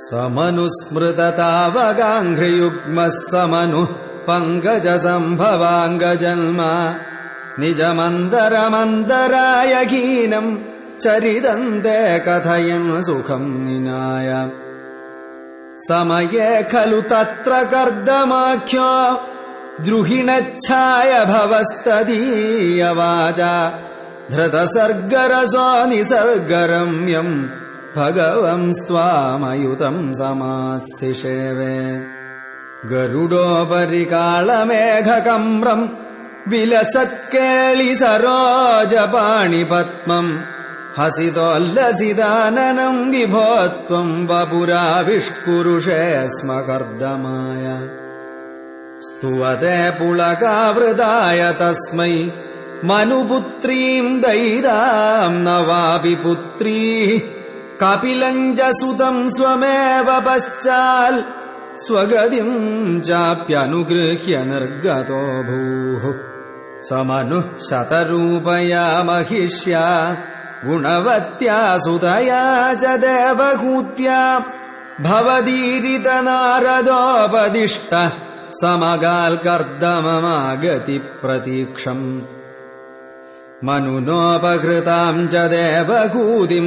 സമനുസ്മൃതതാവകാംഘ്രിയുഗ്മഃ സമനുഃ പങ്കജസംഭവാംഗജന്മ നിജമന്തരമന്തരായഹീനം ചരിതം തേ കഥയൻ സുഖം നിനായ സമയേ ഖലു തത്ര കർദമാഖ്യോ ദ്രുഹിണച്ഛായ ഭവസ്തദീയവാച ധൃതസർഗരസോ നിസർഗരമ്യം ഭഗവംസ്ത്വാമയുതം സമാസ്ഥിഷേവേ ഗരുഡോപരി കാളമേഘകമ്രം വിലസത്കേളി സരോജപാണിപത്മം ഹസിതോല്ലസിതാനനം വിഭോത്വം വപുരാവിഷ്കുരുഷേ സ്മ കർദമായ സ്തുവതേ പുളകാവൃതായ തസ്മൈ മനുപുത്രീം ദൈതാം നവാപി പുത്രീ കപിലഞ്ജസുതം സ്വമേവ പശ്ചാൽ സ്വഗതിം ചാപ്യനുഗൃഹ്യ നിർഗതോ ഭൂഃ സമനുഃ ശതരൂപയാ മഹിഷ്യാ ഗുണവത്യാ സുതയാ ച ദേവഹൂത്യാ ഭവദീരിത നാരദോപദിഷ്ട സമകാൽ കർദമമാഗതി പ്രതീക്ഷം മനുനോപഹൃതാം ച ദേവഹൂതിം